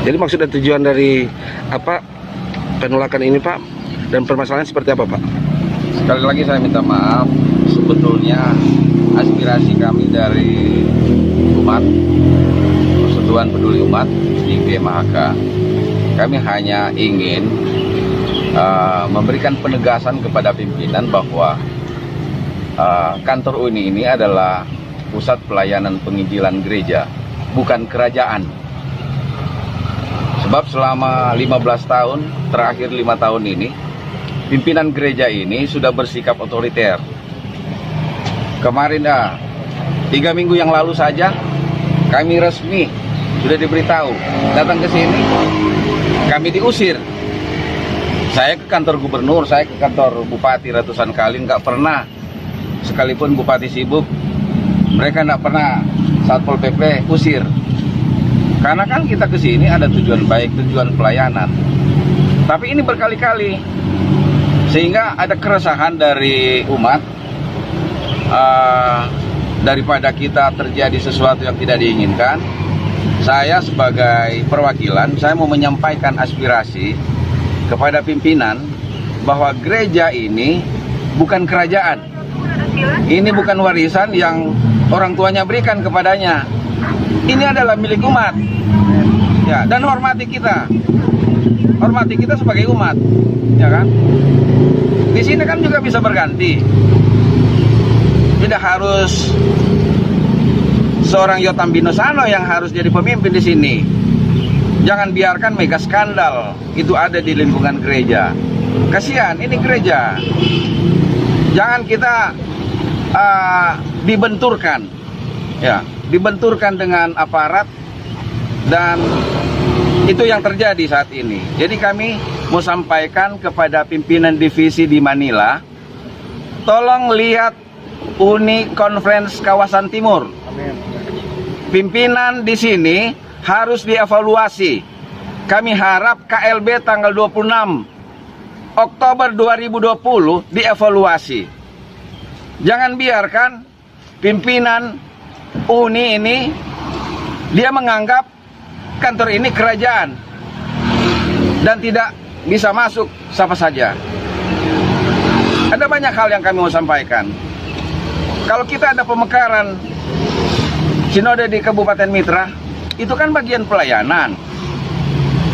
Jadi maksud dan tujuan dari apa penolakan ini Pak, dan permasalahan seperti apa Pak? Sekali lagi saya minta maaf, sebetulnya aspirasi kami dari umat, Persatuan Peduli Umat di GMHK, kami hanya ingin memberikan penegasan kepada pimpinan bahwa kantor UNI ini adalah pusat pelayanan penginjilan gereja, bukan kerajaan. Sebab selama 15 tahun, terakhir 5 tahun ini, pimpinan gereja ini sudah bersikap otoriter. Kemarin 3 minggu yang lalu saja, kami resmi sudah diberitahu datang ke sini, kami diusir. Saya ke kantor gubernur, saya ke kantor bupati ratusan kali, nggak pernah, sekalipun bupati sibuk, mereka nggak pernah Satpol PP usir. Karena kan kita ke sini ada tujuan baik, tujuan pelayanan. Tapi ini berkali-kali, sehingga ada keresahan dari umat, daripada kita terjadi sesuatu yang tidak diinginkan. Saya sebagai perwakilan, saya mau menyampaikan aspirasi kepada pimpinan bahwa gereja ini bukan kerajaan. Ini bukan warisan yang orang tuanya berikan kepadanya. Ini adalah milik umat. Ya, dan hormati kita. Hormati kita sebagai umat. Ya kan? Di sini kan juga bisa berganti. Tidak harus seorang Yotam Binosano yang harus jadi pemimpin di sini. Jangan biarkan mega skandal itu ada di lingkungan gereja. Kasihan, ini gereja. Jangan kita dibenturkan, ya, dibenturkan dengan aparat, dan itu yang terjadi saat ini. Jadi kami mau sampaikan kepada pimpinan divisi di Manila, tolong lihat UNI Conference kawasan timur. Pimpinan di sini harus dievaluasi. Kami harap KLB tanggal 26 Oktober 2020 dievaluasi. Jangan biarkan pimpinan UNI ini dia menganggap kantor ini kerajaan dan tidak bisa masuk siapa saja. Ada banyak hal yang kami mau sampaikan. Kalau kita ada pemekaran sinode di Kabupaten Mitra, itu kan bagian pelayanan,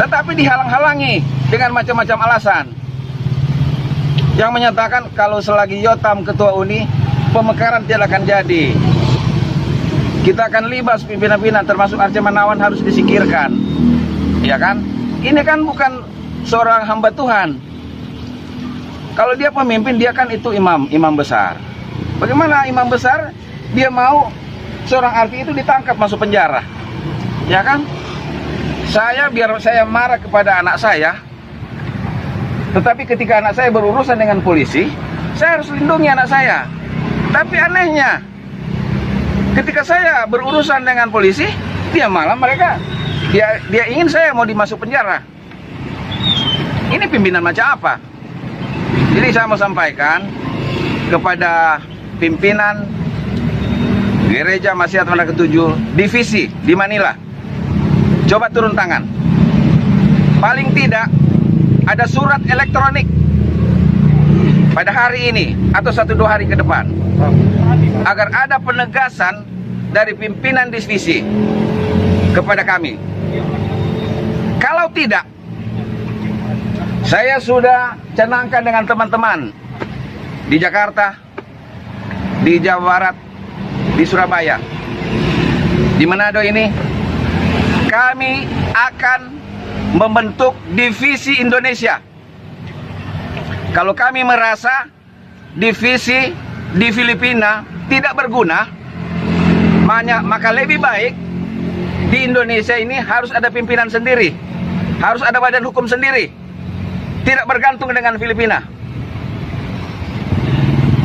tetapi dihalang-halangi dengan macam-macam alasan yang menyatakan kalau selagi Yotam ketua UNI, pemekaran tidak akan jadi. Kita akan libas pimpinan-pimpinan, termasuk Arca Manawan harus disingkirkan. Ya kan? Ini kan bukan seorang hamba Tuhan. Kalau dia pemimpin, dia kan itu imam besar. Bagaimana imam besar dia mau seorang arti itu ditangkap masuk penjara? Ya kan? Biar saya marah kepada anak saya, tetapi ketika anak saya berurusan dengan polisi, saya harus lindungi anak saya. Tapi anehnya, ketika saya berurusan dengan polisi, dia ingin saya mau dimasuk penjara. Ini pimpinan macam apa? Jadi saya mau sampaikan kepada pimpinan Gereja Masyiat Manila ke-7 divisi di Manila, coba turun tangan. Paling tidak ada surat elektronik pada hari ini atau 1-2 hari ke depan, agar ada penegasan dari pimpinan divisi kepada kami. Kalau tidak, saya sudah canangkan dengan teman-teman di Jakarta, di Jawa Barat, di Surabaya, di Manado ini, kami akan membentuk divisi Indonesia. Kalau kami merasa divisi di Filipina tidak berguna, maka lebih baik di Indonesia ini harus ada pimpinan sendiri, harus ada badan hukum sendiri, tidak bergantung dengan Filipina.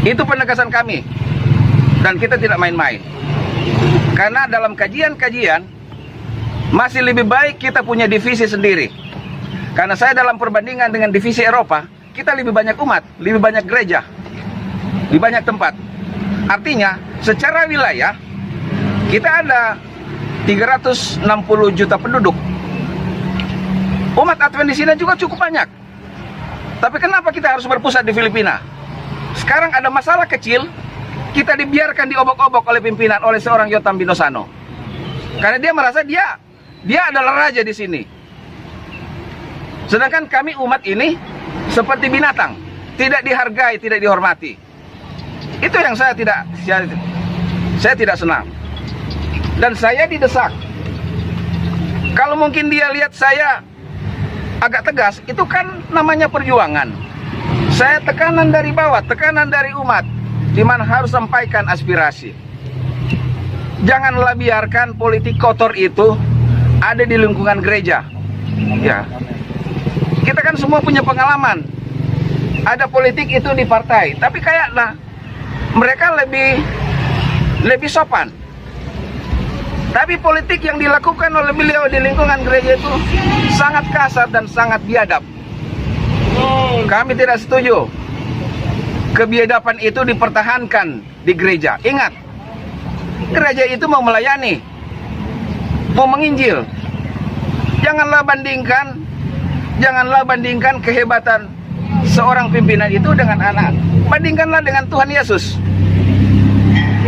Itu penegasan kami, dan kita tidak main-main. Karena dalam kajian-kajian masih lebih baik kita punya divisi sendiri. Karena saya dalam perbandingan dengan divisi Eropa, kita lebih banyak umat, lebih banyak gereja, di banyak tempat. Artinya secara wilayah kita ada 360 juta penduduk. Umat Advent di sini juga cukup banyak. Tapi kenapa kita harus berpusat di Filipina? Sekarang ada masalah kecil, kita dibiarkan diobok-obok oleh pimpinan, oleh seorang Yotam Binosano. Karena dia merasa dia adalah raja di sini. Sedangkan kami umat ini seperti binatang, tidak dihargai, tidak dihormati. Itu yang saya tidak senang. Dan saya didesak. Kalau mungkin dia lihat saya agak tegas, itu kan namanya perjuangan. Saya tekanan dari bawah, tekanan dari umat, di mana harus sampaikan aspirasi. Janganlah biarkan politik kotor itu ada di lingkungan gereja. Ya, kita kan semua punya pengalaman. Ada politik itu di partai, tapi kayaknya mereka lebih sopan. Tapi politik yang dilakukan oleh beliau di lingkungan gereja itu sangat kasar dan sangat biadab. Kami tidak setuju kebiadaban itu dipertahankan di gereja. Ingat, gereja itu mau melayani, mau menginjil. Janganlah bandingkan kehebatan seorang pimpinan itu dengan anak. Bandingkanlah dengan Tuhan Yesus.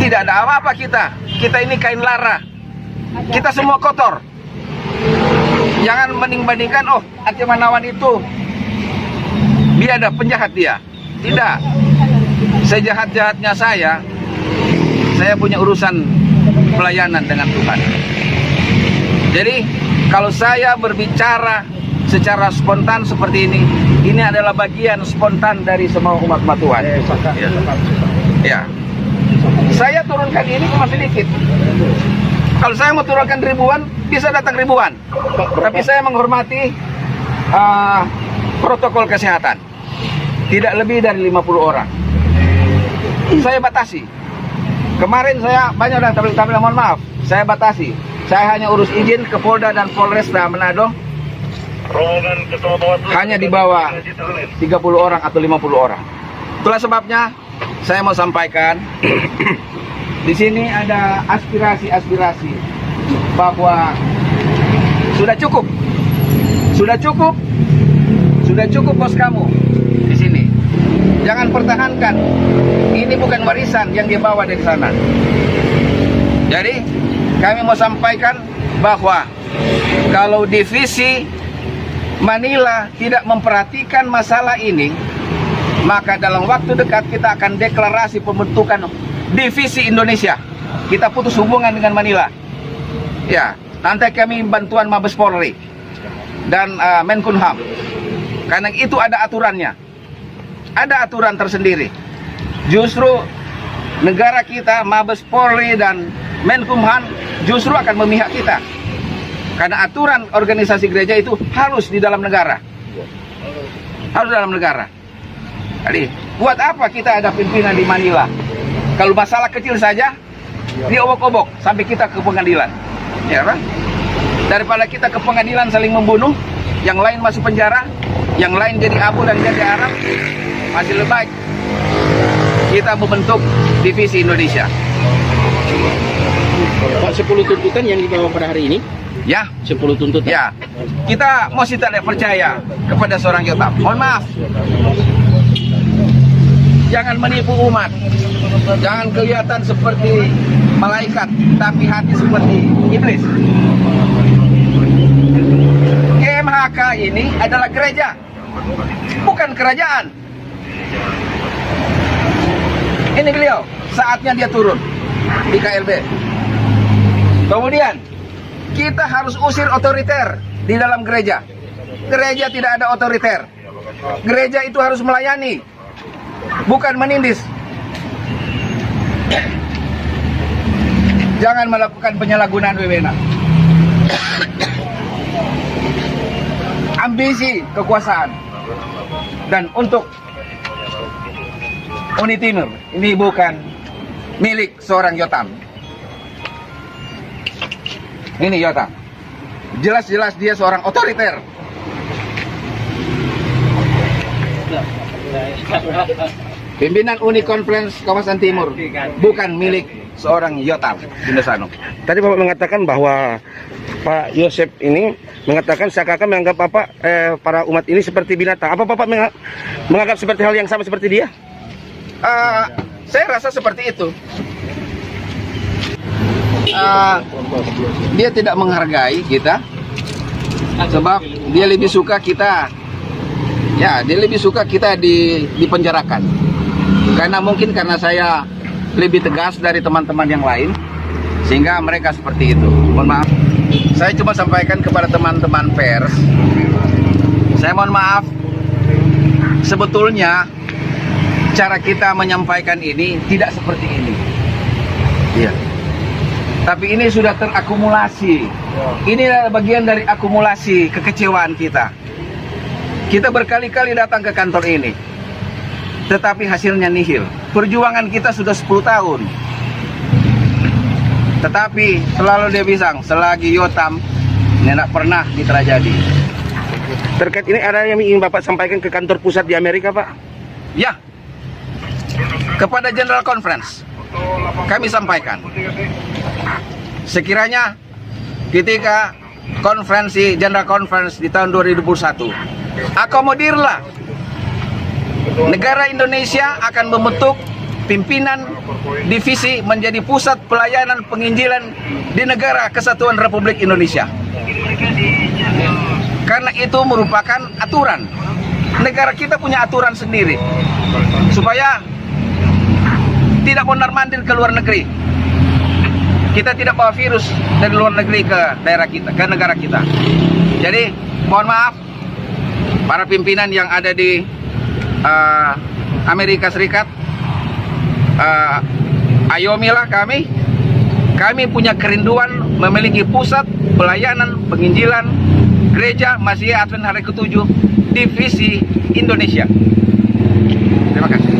Tidak ada apa-apa kita. Kita ini kain lara. Kita semua kotor. Jangan banding-bandingkan, oh, Ati Manawan itu biadab, penjahat dia. Tidak. Sejahat-jahatnya saya punya urusan pelayanan dengan Tuhan. Jadi, kalau saya berbicara secara spontan seperti ini adalah bagian spontan dari semua umat Tuhan. Ya. Saya turunkan ini cuma sedikit. Kalau saya mau turunkan ribuan, bisa datang ribuan. Tapi saya menghormati protokol kesehatan. Tidak lebih dari 50 orang. Saya batasi. Kemarin saya banyak orang tapi mohon maaf, saya batasi. Saya hanya urus izin ke Polda dan Polresta Manado. Hanya di bawah 30 orang atau 50 orang. Itulah sebabnya saya mau sampaikan di sini ada aspirasi bahwa sudah cukup bos kamu di sini. Jangan pertahankan. Ini bukan warisan yang dibawa dari sana. Jadi kami mau sampaikan bahwa kalau divisi Manila tidak memperhatikan masalah ini, maka dalam waktu dekat kita akan deklarasi pembentukan divisi Indonesia. Kita putus hubungan dengan Manila. Ya, nanti kami bantuan Mabes Polri dan Menkumham. Karena itu ada aturannya. Ada aturan tersendiri. Justru negara kita, Mabes Polri dan Menkumham justru akan memihak kita. Karena aturan organisasi gereja itu harus di dalam negara. Harus dalam negara. Jadi, buat apa kita ada pimpinan di Manila? Kalau masalah kecil saja, diobok-obok sampai kita ke pengadilan. Ya kan? Daripada kita ke pengadilan saling membunuh, yang lain masuk penjara, yang lain jadi abu dan jadi Arab, masih lebih baik kita membentuk divisi Indonesia. Pak, 10 tuntutan yang dibawa pada hari ini? Ya, 10 tuntutan. ya. Kita masih tidak percaya kepada seorang Yotam. Mohon maaf. Jangan menipu umat. Jangan kelihatan seperti malaikat, tapi hati seperti iblis. KMHK ini adalah gereja, bukan kerajaan. Ini beliau, saatnya dia turun di KLB. Kemudian, kita harus usir otoriter di dalam gereja. Gereja tidak ada otoriter. Gereja itu harus melayani, bukan menindis. Jangan melakukan penyalahgunaan wewenang. Ambisi kekuasaan. Dan untuk Uni Timur, ini bukan milik seorang Yotam. Ini Yotam. Jelas-jelas dia seorang otoriter. Pimpinan Uni Conference Kawasan Timur bukan milik seorang Yotam Binosano. Tadi Bapak mengatakan bahwa Pak Yosef ini mengatakan seakan-akan menganggap para umat ini seperti binatang. Apa Bapak menganggap seperti hal yang sama seperti dia? Saya rasa seperti itu. Dia tidak menghargai kita, sebab dia lebih suka kita, dia lebih suka kita dipenjarakan. Karena saya lebih tegas dari teman-teman yang lain, sehingga mereka seperti itu. Mohon maaf. Saya cuma sampaikan kepada teman-teman pers. Saya mohon maaf. Sebetulnya cara kita menyampaikan ini tidak seperti ini. Iya. Tapi ini sudah terakumulasi. Ini adalah bagian dari akumulasi kekecewaan kita. Kita berkali-kali datang ke kantor ini, tetapi hasilnya nihil. Perjuangan kita sudah 10 tahun. Tetapi selalu dia bilang, selagi Yotam, ini tidak pernah terjadi. Terkait ini ada yang ingin Bapak sampaikan ke kantor pusat di Amerika, Pak? Ya, kepada General Conference kami sampaikan, sekiranya ketika General Conference di tahun 2021, akomodirlah negara Indonesia akan membentuk pimpinan divisi menjadi pusat pelayanan penginjilan di negara Kesatuan Republik Indonesia. Karena itu merupakan aturan. Negara kita punya aturan sendiri supaya tidak mondar-mandir ke luar negeri. Kita tidak bawa virus dari luar negeri ke daerah kita, ke negara kita. Jadi mohon maaf para pimpinan yang ada di Amerika Serikat, ayomilah kami punya kerinduan memiliki pusat pelayanan penginjilan Gereja Masih Advent Hari ke-7 Divisi Indonesia. Terima kasih.